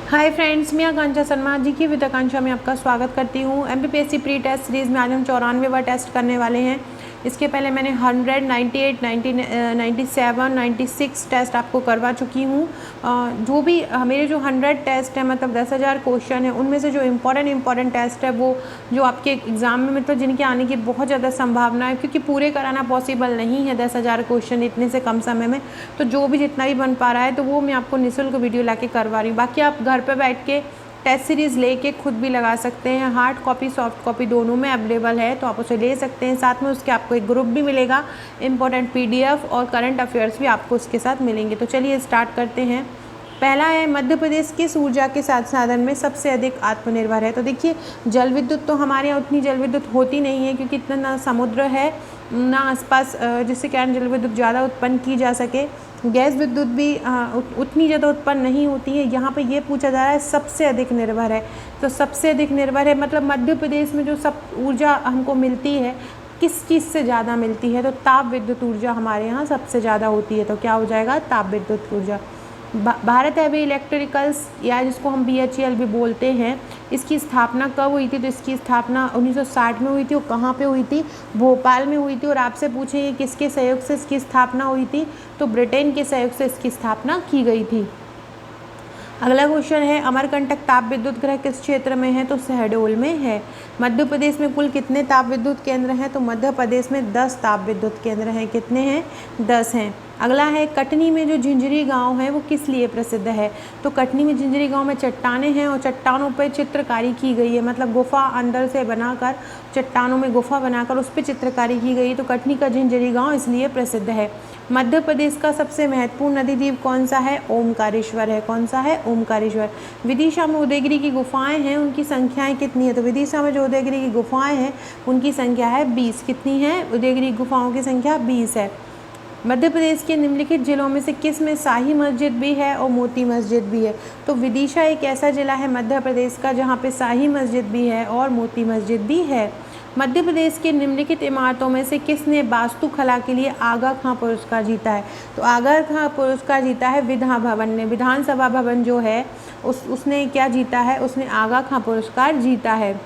Hi friends, मैं आकांक्षा शर्मा जी की with आकांक्षा में आपका स्वागत करती हूँ। एमपीपीएससी प्री टेस्ट सीरीज़ में आज हम 94वां टेस्ट करने वाले हैं। इसके पहले मैंने 100, 98, 97, 96 टेस्ट आपको करवा चुकी हूँ। जो भी मेरे जो 100 टेस्ट है, मतलब 10,000 क्वेश्चन है, उनमें से जो इम्पॉर्टेंट टेस्ट है वो जो आपके एग्ज़ाम में मतलब जिनके आने की बहुत ज़्यादा संभावना है, क्योंकि पूरे कराना पॉसिबल नहीं है 10,000 क्वेश्चन इतने से कम समय में। तो जो भी जितना भी बन पा रहा है तो वो मैं आपको निःशुल्क वीडियो लाके करवा रही हूँ। बाकी आप घर पर बैठ के टेस्ट सीरीज़ लेके खुद भी लगा सकते हैं। हार्ड कॉपी सॉफ्ट कॉपी दोनों में अवेलेबल है, तो आप उसे ले सकते हैं। साथ में उसके आपको एक ग्रुप भी मिलेगा, इंपॉर्टेंट पीडीएफ और करंट अफेयर्स भी आपको उसके साथ मिलेंगे। तो चलिए स्टार्ट करते हैं। पहला है, मध्य प्रदेश किस ऊर्जा के साथ साधन में सबसे अधिक आत्मनिर्भर है। तो देखिए, जल विद्युत तो हमारे यहाँ उतनी जल विद्युत होती नहीं है, क्योंकि इतना ना समुद्र है ना आसपास, जिससे कारण जल विद्युत ज़्यादा उत्पन्न की जा सके। गैस विद्युत भी उतनी ज़्यादा उत्पन्न नहीं होती है। यहाँ पे ये पूछा जा रहा है सबसे अधिक निर्भर है, तो सबसे अधिक निर्भर है मतलब मध्य प्रदेश में जो सब ऊर्जा हमको मिलती है किस चीज़ से ज़्यादा मिलती है, तो ताप विद्युत ऊर्जा हमारे यहाँ सबसे ज़्यादा होती है। तो क्या हो जाएगा, ताप विद्युत ऊर्जा। भारत हैवी इलेक्ट्रिकल्स, या जिसको हम BHEL भी बोलते हैं, इसकी स्थापना कब हुई थी। तो इसकी स्थापना 1960 में हुई थी। और कहाँ पे हुई थी, भोपाल में हुई थी। और आपसे पूछे किसके सहयोग से इसकी स्थापना हुई थी, तो ब्रिटेन के सहयोग से इसकी स्थापना की गई थी। अगला क्वेश्चन है, अमरकंटक ताप विद्युत गृह किस क्षेत्र में है, तो शहडोल में है। मध्य प्रदेश में कुल कितने ताप विद्युत केंद्र हैं, तो मध्य प्रदेश में 10 ताप विद्युत केंद्र हैं। कितने हैं, 10 हैं। अगला है, कटनी में जो झिंझरी गांव है वो किस लिए प्रसिद्ध है। तो कटनी में झिंझरी गांव में चट्टानें हैं और चट्टानों पर चित्रकारी की गई है, मतलब गुफा अंदर से बनाकर, चट्टानों में गुफा बनाकर उस पर चित्रकारी की गई। तो कटनी का झिंझरी गांव इसलिए प्रसिद्ध है। मध्य प्रदेश का सबसे महत्वपूर्ण नदी द्वीप कौन सा है, ओमकारेश्वर है। कौन सा है, ओमकारेश्वर। विदिशा में उदयगिरी की गुफाएं हैं, उनकी संख्याएं कितनी है। तो विदिशा में जो उदयगिरी की गुफाएं हैं उनकी संख्या है 20। कितनी है, उदयगिरी गुफाओं की संख्या 20 है। मध्य प्रदेश के निम्नलिखित जिलों में से किस में शाही मस्जिद भी है और मोती मस्जिद भी है। तो विदिशा एक ऐसा जिला है मध्य प्रदेश का जहाँ पे शाही मस्जिद भी है और मोती मस्जिद भी है। मध्य प्रदेश के निम्नलिखित इमारतों में से किसने वास्तुकला के लिए आगा खां पुरस्कार जीता है। तो आगा खां पुरस्कार जीता है विधान भवन ने। विधानसभा भवन जो है उसने क्या जीता है, उसने आगा खां पुरस्कार जीता है।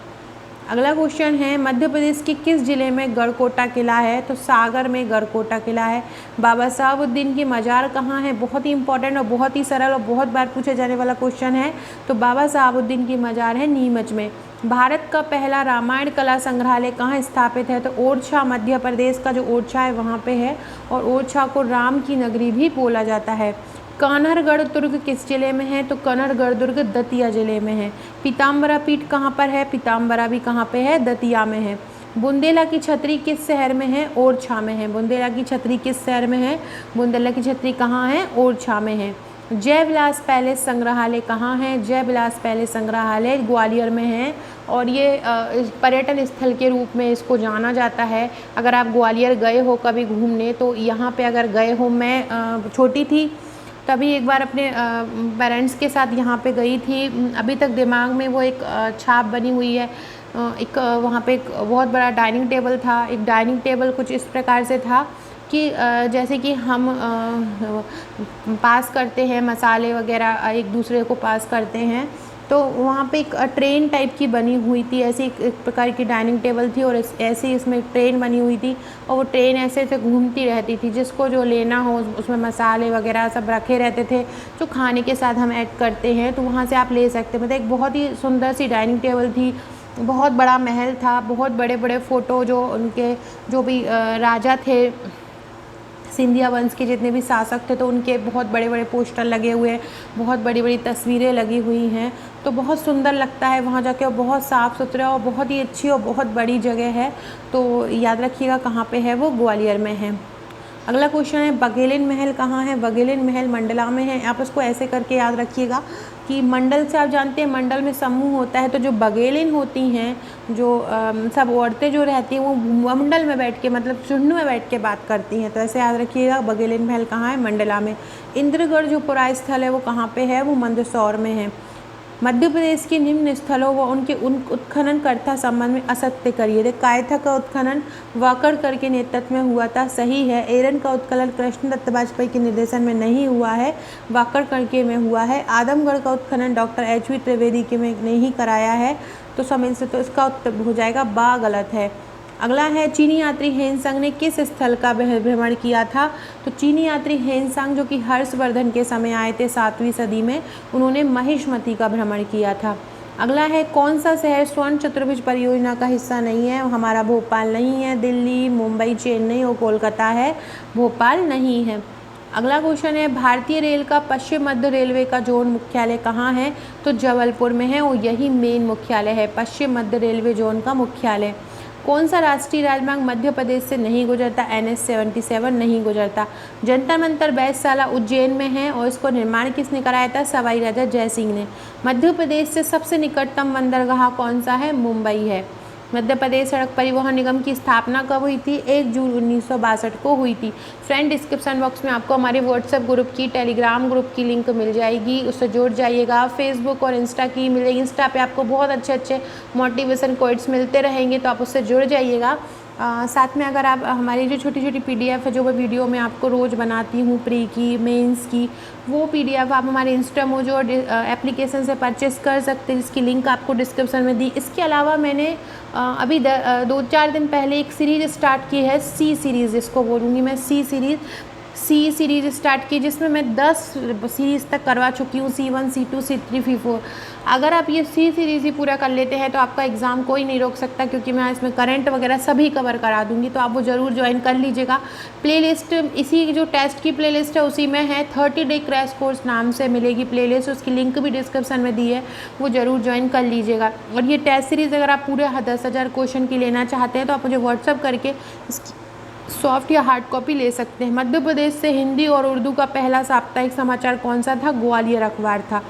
अगला क्वेश्चन है, मध्य प्रदेश के किस जिले में गढ़कोटा किला है। तो सागर में गढ़कोटा किला है। बाबा साहबुद्दीन की मज़ार कहाँ है। बहुत ही इंपॉर्टेंट और बहुत ही सरल और बहुत बार पूछे जाने वाला क्वेश्चन है। तो बाबा साहबुद्दीन की मज़ार है नीमच में। भारत का पहला रामायण कला संग्रहालय कहाँ स्थापित है। तो ओरछा, मध्य प्रदेश का जो ओरछा है वहाँ पे है। और ओरछा को राम की नगरी भी बोला जाता है। कान्हरगढ़ दुर्ग किस जिले में है। तो कान्हरगढ़ दुर्ग दतिया जिले में है। पीताम्बरा पीठ कहाँ पर है। पीताम्बरा भी कहाँ पे है, दतिया में है। बुंदेला की छतरी किस शहर में है, ओरछा में है। बुंदेला की छतरी किस शहर में है, बुंदेला की छतरी कहाँ है, ओरछा में है। जय विलास पैलेस संग्रहालय कहाँ है। जय विलास पैलेस संग्रहालय ग्वालियर में है। और ये पर्यटन स्थल के रूप में इसको जाना जाता है। अगर आप ग्वालियर गए हो कभी घूमने, तो यहाँ पे अगर गए हो, मैं छोटी थी तभी एक बार अपने पेरेंट्स के साथ यहाँ पे गई थी। अभी तक दिमाग में वो एक छाप बनी हुई है। एक वहाँ पे एक बहुत बड़ा डाइनिंग टेबल था। एक डाइनिंग टेबल कुछ इस प्रकार से था कि जैसे कि हम पास करते हैं मसाले वगैरह, एक दूसरे को पास करते हैं, तो वहाँ पे एक ट्रेन टाइप की बनी हुई थी। ऐसी एक प्रकार की डाइनिंग टेबल थी और ऐसे इसमें ट्रेन बनी हुई थी। और वो ट्रेन ऐसे ऐसे घूमती रहती थी। जिसको जो लेना हो उसमें मसाले वगैरह सब रखे रहते थे, जो खाने के साथ हम ऐड करते हैं, तो वहाँ से आप ले सकते हैं। मतलब एक बहुत ही सुंदर सी डाइनिंग टेबल थी। बहुत बड़ा महल था। बहुत बड़े बड़े फ़ोटो जो उनके जो भी राजा थे, सिंधिया वंश के जितने भी शासक थे, तो उनके बहुत बड़े बड़े पोस्टर लगे हुए हैं, बहुत बड़ी बड़ी तस्वीरें लगी हुई हैं। तो बहुत सुंदर लगता है वहाँ जाके। और बहुत साफ़ सुथरा और बहुत ही अच्छी और बहुत बड़ी जगह है। तो याद रखिएगा कहाँ पे है, वो ग्वालियर में है। अगला क्वेश्चन है, बघेलिन महल कहाँ है। बघेलिन महल मंडला में है। आप उसको ऐसे करके याद रखिएगा कि मंडल से आप जानते हैं मंडल में समूह होता है, तो जो बघेलिन होती हैं, जो सब औरतें जो रहती हैं वो मंडल में बैठ के, मतलब झुंड में बैठ के बात करती हैं। तो ऐसे याद रखिएगा, बघेलिन महल कहाँ है, मंडला में। इंद्रगढ़ जो पुरास्थल है वो कहाँ पे है, वो मंदसौर में है। मध्य प्रदेश के निम्न स्थलों व उनके उत्खननकर्ता संबंध में असत्य करिए। तो कायथा का उत्खनन वाकड़कर के नेतृत्व में हुआ था, सही है। एरन का उत्खनन कृष्णदत्त वाजपेयी के निर्देशन में नहीं हुआ है, वाकड़कर के में हुआ है। आदमगढ़ का उत्खनन डॉक्टर एच.वी. त्रिवेदी के में नहीं कराया है, तो समय से तो इसका उत्तर हो जाएगा बा गलत है। अगला है चीनी यात्री हेनसांग ने किस स्थल का भ्रमण किया था। तो चीनी यात्री हेनसांग जो कि हर्षवर्धन के समय आए थे 7वीं सदी में, उन्होंने महिष्मती का भ्रमण किया था। अगला है कौन सा शहर स्वर्ण चतुर्भुज परियोजना का हिस्सा नहीं है। हमारा भोपाल नहीं है, दिल्ली, मुंबई, चेन्नई और कोलकाता है, भोपाल नहीं है। अगला क्वेश्चन है भारतीय रेल का पश्चिम मध्य रेलवे का जोन मुख्यालय कहाँ है। तो जबलपुर में है और यही मेन मुख्यालय है, पश्चिम मध्य रेलवे जोन का मुख्यालय। कौन सा राष्ट्रीय राजमार्ग मध्य प्रदेश से नहीं गुजरता। NH 77 नहीं गुजरता। जंतर मंतर बैजशाला उज्जैन में है और इसको निर्माण किसने कराया था। सवाई राजा जयसिंह ने। मध्य प्रदेश से सबसे निकटतम बंदरगाह कौन सा है। मुंबई है। मध्य प्रदेश सड़क परिवहन निगम की स्थापना कब हुई थी। 1 जून 1962 को हुई थी। फ्रेंड, डिस्क्रिप्शन बॉक्स में आपको हमारे व्हाट्सएप ग्रुप की, टेलीग्राम ग्रुप की लिंक मिल जाएगी, उससे जुड़ जाइएगा। फेसबुक और इंस्टा की मिलेगी। इंस्टा पे आपको बहुत अच्छे अच्छे मोटिवेशन कोट्स मिलते रहेंगे, तो आप उससे जुड़ जाइएगा। साथ में अगर आप हमारी जो छोटी छोटी PDF है, जो मैं वीडियो में आपको रोज़ बनाती हूँ, प्री की, मेंस की, वो PDF आप हमारे इंस्टामोजो एप्लीकेशन से परचेस कर सकते हैं, जिसकी लिंक आपको डिस्क्रिप्शन में दी। इसके अलावा मैंने अभी 2-4 दिन पहले एक सीरीज़ स्टार्ट की है, सी सीरीज़ इसको बोलूँगी मैं, सी सीरीज़ स्टार्ट की, जिसमें मैं 10 सीरीज़ तक करवा चुकी हूँ, C1, C2, C3, C4। अगर आप ये सी सीरीज़ ही पूरा कर लेते हैं तो आपका एग्ज़ाम कोई नहीं रोक सकता, क्योंकि मैं इसमें करंट वगैरह सभी कवर करा दूँगी, तो आप वो ज़रूर ज्वाइन कर लीजिएगा। प्लेलिस्ट इसी जो टेस्ट की प्लेलिस्ट है उसी में है, 30 डे क्रैश कोर्स नाम से मिलेगी प्लेलिस्ट, उसकी लिंक भी डिस्क्रिप्शन में दी है, वो ज़रूर ज्वाइन कर लीजिएगा। और ये टेस्ट सीरीज़ अगर आप पूरे 10,000 क्वेश्चन की लेना चाहते हैं तो आप मुझे व्हाट्सअप करके सॉफ्ट या हार्ड कॉपी ले सकते हैं। मध्य प्रदेश से हिंदी और उर्दू का पहला साप्ताहिक समाचार कौन सा था। ग्वालियर अखबार था।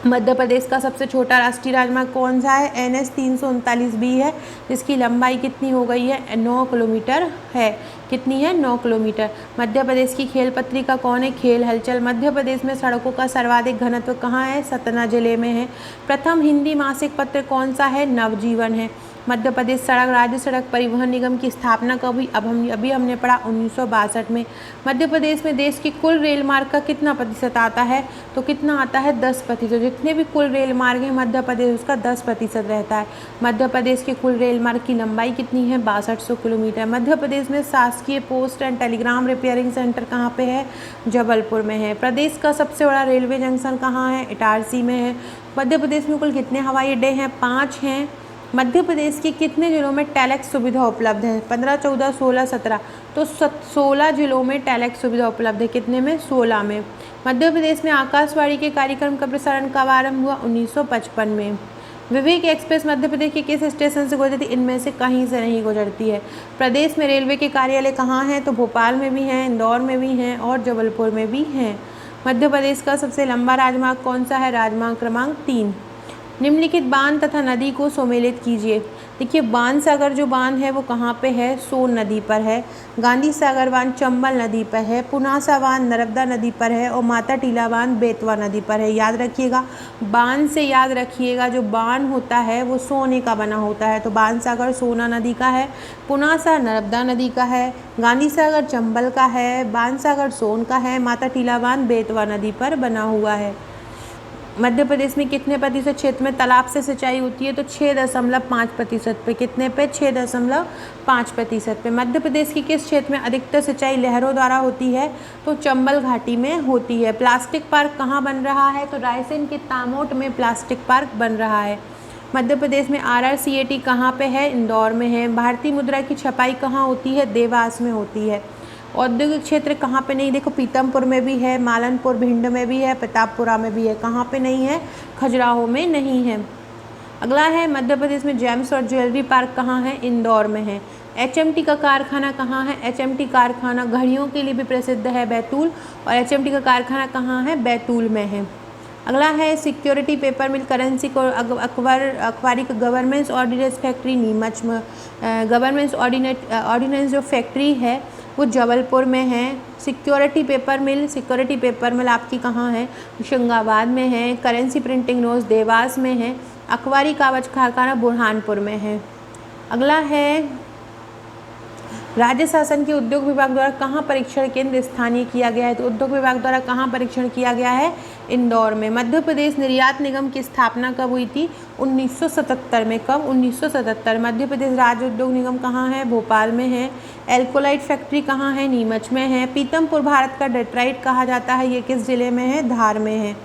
मध्य प्रदेश का सबसे छोटा राष्ट्रीय राजमार्ग कौन सा है। NH 339B है, जिसकी लंबाई कितनी हो गई है। 9 किलोमीटर है। कितनी है। 9 किलोमीटर। मध्य प्रदेश की खेल पत्रिका कौन है। खेल हलचल। मध्य प्रदेश में सड़कों का सर्वाधिक घनत्व कहाँ है। सतना जिले में है। प्रथम हिंदी मासिक पत्र कौन सा है। नवजीवन है। मध्य प्रदेश राज्य सड़क परिवहन निगम की स्थापना कब हुई। अभी हमने पढ़ा 1962 में। मध्य प्रदेश में देश के कुल रेल मार्ग का कितना प्रतिशत आता है। तो कितना आता है। 10%। जितने भी कुल रेल मार्ग हैं मध्य प्रदेश, उसका 10% रहता है। मध्य प्रदेश के कुल रेल मार्ग की लंबाई कितनी है। 6200 किलोमीटर। मध्य प्रदेश में शासकीय post and Telegram repairing centre कहाँ पे है। जबलपुर में है। प्रदेश का सबसे बड़ा रेलवे जंक्शन कहाँ है। इटारसी में है। मध्य प्रदेश में कुल कितने हवाई अड्डे हैं। 5 हैं। मध्य प्रदेश के कितने जिलों में टेलेक्स सुविधा उपलब्ध है। 15, 14, 16, 17। तो 16 जिलों में टेलेक्स सुविधा उपलब्ध है। कितने में। 16 में। मध्य प्रदेश में आकाशवाणी के कार्यक्रम का प्रसारण कब आरंभ हुआ। 1955 में। विवेक एक्सप्रेस मध्य प्रदेश के किस स्टेशन से गुजरती। इनमें से कहीं से नहीं गुजरती है। प्रदेश में रेलवे के कार्यालय कहाँ हैं। तो भोपाल में भी हैं, इंदौर में भी हैं और जबलपुर में भी हैं। मध्य प्रदेश का सबसे लंबा राजमार्ग कौन सा है। राजमार्ग क्रमांक 3। निम्नलिखित बांध तथा नदी को सम्मिलित कीजिए। देखिए, बाणसागर जो बांध है वो कहाँ पे है। सोन नदी पर है। गांधी सागर बांध चंबल नदी पर है। पुनासा बांध नर्मदा नदी पर है और माता टीला बांध बेतवा नदी पर है। याद रखिएगा, बांध से याद रखिएगा, जो बांध होता है वो सोने का बना होता है। तो बाणसागर सोना नदी का है, पुनासा नर्मदा नदी का है, गांधी सागर चंबल का है, बाणसागर सोन का है, माता टीला बांध बेतवा नदी पर बना हुआ है। मध्य प्रदेश में कितने प्रतिशत क्षेत्र में तालाब से सिंचाई होती है। तो 6.5% पे। कितने पे। 6.5% पे। मध्य प्रदेश की किस क्षेत्र में अधिकतर सिंचाई नहरों द्वारा होती है। तो चंबल घाटी में होती है। प्लास्टिक पार्क कहाँ बन रहा है। तो रायसेन के तामोट में प्लास्टिक पार्क बन रहा है। मध्य प्रदेश में RRCAT कहाँ पे है। इंदौर में है। भारतीय मुद्रा की छपाई कहाँ होती है। देवास में होती है। औद्योगिक क्षेत्र कहाँ पे नहीं। देखो, पीतमपुर में भी है, मालनपुर भिंड में भी है, प्रतापपुरा में भी है। कहाँ पे नहीं है। खजुराहो में नहीं है। अगला है मध्य प्रदेश में जेम्स और ज्वेलरी पार्क कहाँ है। इंदौर में है। HMT का कारखाना कहाँ है। HMT कारखाना घड़ियों के लिए भी प्रसिद्ध है, बैतूल, और HMT का कारखाना कहाँ है। बैतूल में है। अगला है सिक्योरिटी पेपर मिल करेंसी को अखबारी गवर्नमेंट्स ऑर्डिनेंस फैक्ट्री नीमच में। गवर्नमेंट्स ऑर्डिनेंस जो फैक्ट्री है वो जबलपुर में है। सिक्योरिटी पेपर मिल आपकी कहाँ है? होशंगाबाद में है। करेंसी प्रिंटिंग रोज देवास में है। अखबारी कागज कारखाना बुरहानपुर में है। अगला है राज्य शासन के उद्योग विभाग द्वारा कहाँ परीक्षण केंद्र स्थानीय किया गया है? तो उद्योग विभाग द्वारा कहाँ परीक्षण किया गया है? इंदौर में। मध्य प्रदेश निर्यात निगम की स्थापना कब हुई थी? 1977 में। कब? 1977। मध्य प्रदेश राज्य उद्योग निगम कहाँ है? भोपाल में है। एल्कोलाइट फैक्ट्री कहाँ है? नीमच में है। पीतमपुर भारत का डेट्राइट कहा जाता है, ये किस जिले में है? धार में है।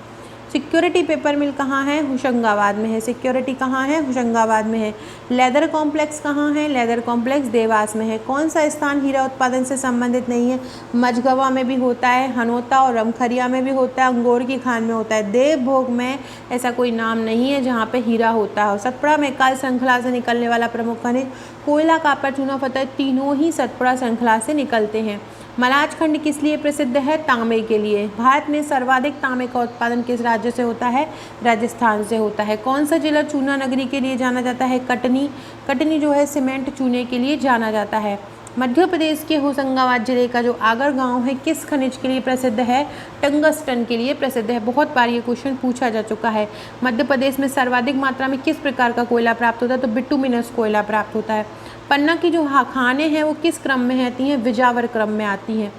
सिक्योरिटी पेपर मिल कहाँ है? होशंगाबाद में है। सिक्योरिटी कहाँ है? होशंगाबाद में है। लेदर कॉम्प्लेक्स कहाँ है? लेदर कॉम्प्लेक्स देवास में है। कौन सा स्थान हीरा उत्पादन से संबंधित नहीं है? मझगवा में भी होता है, हनोता और रमखरिया में भी होता है, अंगोर की खान में होता है। देवभोग में ऐसा कोई नाम नहीं है जहाँ पे हीरा होता है। सतपुड़ा में काल श्रृंखला से निकलने वाला प्रमुख खनिज कोयला, कॉपर, चूना पत्थर, तीनों ही सतपुड़ा श्रृंखला से निकलते हैं। मलाज खंड किस लिए प्रसिद्ध है? तांबे के लिए। भारत में सर्वाधिक तांबे का उत्पादन किस राज्य से होता है? राजस्थान से होता है। कौन सा जिला चूना नगरी के लिए जाना जाता है? कटनी। कटनी जो है सीमेंट चूने के लिए जाना जाता है। मध्य प्रदेश के होशंगाबाद जिले का जो आगर गांव है किस खनिज के लिए प्रसिद्ध है? टंगस्टन के लिए प्रसिद्ध है। बहुत बार ये क्वेश्चन पूछा जा चुका है। मध्य प्रदेश में सर्वाधिक मात्रा में किस प्रकार का कोयला प्राप्त होता है? तो बिटुमिनस कोयला प्राप्त होता है। पन्ना की जो खानें हैं वो किस क्रम में आती हैं? विजावर क्रम में आती हैं।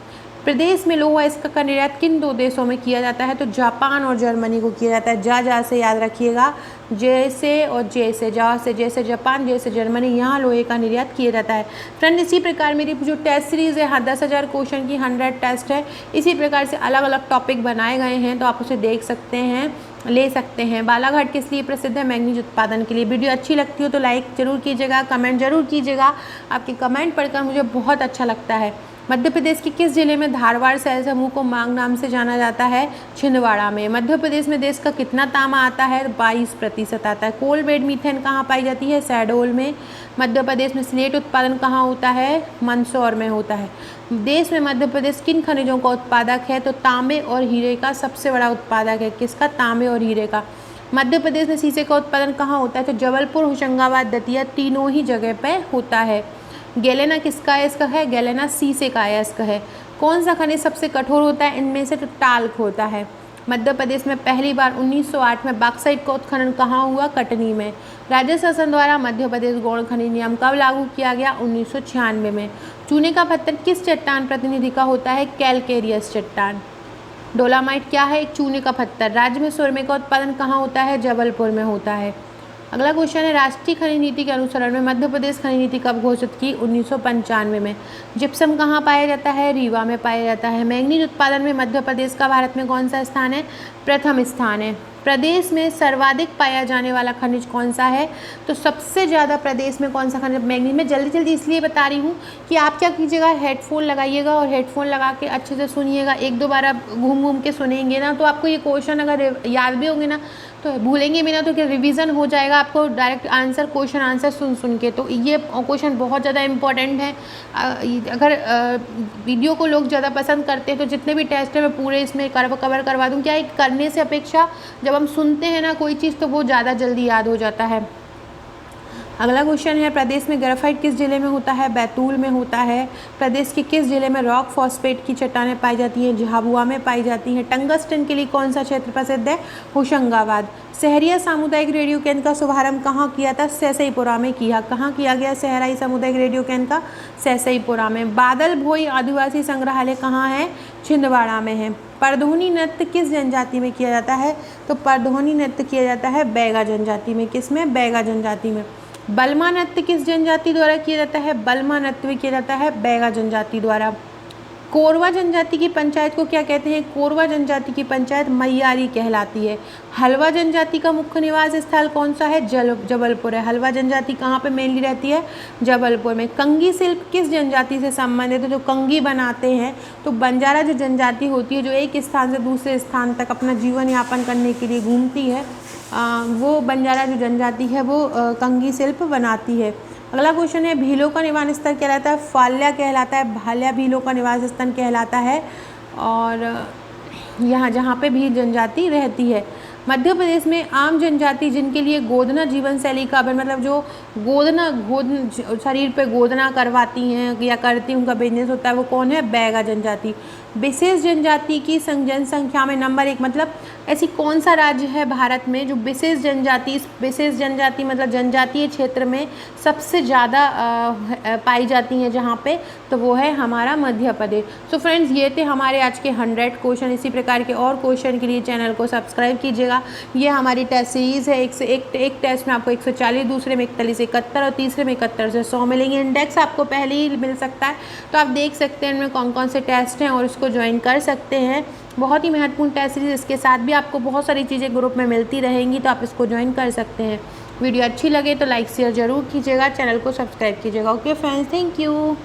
प्रदेश में लोहा इस्पात का निर्यात किन दो देशों में किया जाता है? तो जापान और जर्मनी को किया जाता है। जा से याद रखिएगा, जैसे और जैसे, जा से जैसे जापान, जैसे जर्मनी, यहाँ लोहे का निर्यात किया जाता है। फ्रेंड इसी प्रकार मेरी जो टेस्ट सीरीज़ है, हाँ 10,000 क्वेश्चन की 100 टेस्ट है, इसी प्रकार से अलग अलग टॉपिक बनाए गए हैं, तो आप उसे देख सकते हैं, ले सकते हैं। बालाघाट किस लिए प्रसिद्ध है? मैंगनीज उत्पादन के लिए। वीडियो अच्छी लगती हो तो लाइक जरूर कीजिएगा, कमेंट जरूर कीजिएगा। आपके कमेंट पढ़कर मुझे बहुत अच्छा लगता है। मध्य प्रदेश के किस जिले में धारवाड़ शैल समूह को मांग नाम से जाना जाता है? छिंदवाड़ा में। मध्य प्रदेश में देश का कितना तांबा आता है? 22% आता है। कोल बेड मीथेन कहाँ पाई जाती है? शहडोल में। मध्य प्रदेश में स्लेट उत्पादन कहाँ होता है? मंदसौर में होता है। देश में मध्य प्रदेश किन खनिजों का उत्पादक है? तो तांबे और हीरे का सबसे बड़ा उत्पादक है। किसका? तांबे और हीरे का। मध्य प्रदेश में शीशे का उत्पादन कहाँ होता है? तो जबलपुर, होशंगाबाद, दतिया, तीनों ही जगह पे होता है। गैलेना किसका अयस्क है? गैलेना शीशे का अयस्क है। कौन सा खनिज सबसे कठोर होता है इनमें से? तो टाल्क होता है। मध्य प्रदेश में पहली बार 1908 में बॉक्साइट का उत्खनन कहाँ हुआ? कटनी में। राज्य शासन द्वारा मध्य प्रदेश गौण खनिज नियम कब लागू किया गया? 1996 में। चूने का पत्थर किस चट्टान प्रतिनिधि का होता है? कैलकेरियस चट्टान। डोलामाइट क्या है? एक चूने का पत्थर। राज्य में सुरमे का उत्पादन कहाँ होता है? जबलपुर में होता है। अगला क्वेश्चन है, राष्ट्रीय खनिज नीति के अनुसरण में मध्य प्रदेश खनिज नीति कब घोषित की? 1995 में। जिप्सम कहाँ पाया जाता है? रीवा में पाया जाता है। मैंगनीज उत्पादन में मध्य प्रदेश का भारत में कौन सा स्थान है? प्रथम स्थान है। प्रदेश में सर्वाधिक पाया जाने वाला खनिज कौन सा है? तो सबसे ज़्यादा प्रदेश में कौन सा खनिज? मैंगनीज। मैं जल्दी जल्दी इसलिए बता रही हूँ कि आप क्या कीजिएगा, हेडफोन लगाइएगा और हेडफोन लगा के अच्छे से सुनिएगा। एक दो बार आप घूम घूम के सुनेंगे ना तो आपको ये क्वेश्चन अगर याद भी होंगे ना तो भूलेंगे भी ना, तो क्या रिवीजन हो जाएगा आपको डायरेक्ट आंसर, क्वेश्चन आंसर सुन सुन के। तो ये क्वेश्चन बहुत ज़्यादा इम्पॉर्टेंट है। अगर वीडियो को लोग ज़्यादा पसंद करते हैं तो जितने भी टेस्ट है मैं पूरे इसमें कवर करवा दूँ। क्या है, करने से अपेक्षा जब हम सुनते हैं ना कोई चीज़ तो वो ज़्यादा जल्दी याद हो जाता है। अगला क्वेश्चन है, प्रदेश में ग्रेफाइट किस जिले में होता है? बैतूल में होता है। प्रदेश के किस जिले में रॉक फॉस्फेट की चट्टानें पाई जाती हैं? झाबुआ में पाई जाती हैं। टंगस्टन के लिए कौन सा क्षेत्र प्रसिद्ध है? होशंगाबाद। सहरिया सामुदायिक रेडियो केंद्र का शुभारंभ कहाँ किया था? सैसईपुरा में किया। कहाँ किया गया सहराई सामुदायिक रेडियो केंद्र का? सैसईपुरा में। बादल भोई आदिवासी संग्रहालय कहाँ है? छिंदवाड़ा में है। परधोनी नृत्य किस जनजाति में किया जाता है? तो परधोनी नृत्य किया जाता है बैगा जनजाति में। किस में? बैगा जनजाति में। बलमा नृत्य किस जनजाति द्वारा किया जाता है? बलमा नृत्य भी किया जाता है बैगा जनजाति द्वारा। कोरवा जनजाति की पंचायत को क्या कहते हैं? कोरवा जनजाति की पंचायत मैयारी कहलाती है। हलवा जनजाति का मुख्य निवास स्थल कौन सा है? जबलपुर है। हलवा जनजाति कहाँ पे मेनली रहती है? जबलपुर में। कंगी शिल्प किस जनजाति से संबंधित है? जो कंगी बनाते हैं, तो बंजारा जो जनजाति होती है जो एक स्थान से दूसरे स्थान तक अपना जीवन यापन करने के लिए घूमती है, वो बंजारा जो जनजाति है वो कंगी शिल्प बनाती है। अगला क्वेश्चन है, भीलों का निवास स्थल कहलाता है? फाल्या कहलाता है। भाल्या भीलों का निवास स्थल कहलाता है। और यहाँ जहाँ पे भी जनजाति रहती है। मध्य प्रदेश में आम जनजाति जिनके लिए गोदना जीवन शैली का मतलब जो गोद शरीर पे गोदना करवाती हैं या करती उनका बिजनेस होता है, वो कौन है? बैगा जनजाति। विशेष जनजाति की जनसंख्या में नंबर 1, मतलब ऐसी कौन सा राज्य है भारत में जो विशेष जनजाति मतलब जनजातीय क्षेत्र में सबसे ज़्यादा पाई जाती हैं जहाँ पे, तो वो है हमारा मध्य प्रदेश। सो फ्रेंड्स, ये थे हमारे आज के 100 क्वेश्चन। इसी प्रकार के और क्वेश्चन के लिए चैनल को सब्सक्राइब कीजिएगा। ये हमारी टेस्ट सीरीज़ है। एक टेस्ट में आपको 140, दूसरे में 41 से 71 और तीसरे में 71 से 100 मिलेंगे। इंडेक्स आपको पहले ही मिल सकता है, तो आप देख सकते हैं इनमें कौन कौन से टेस्ट हैं और इसको ज्वाइन कर सकते हैं। बहुत ही महत्वपूर्ण टेस्ट सीरीज, इसके साथ भी आपको बहुत सारी चीज़ें ग्रुप में मिलती रहेंगी, तो आप इसको ज्वाइन कर सकते हैं। वीडियो अच्छी लगे तो लाइक शेयर ज़रूर कीजिएगा, चैनल को सब्सक्राइब कीजिएगा। Okay friends, thank you.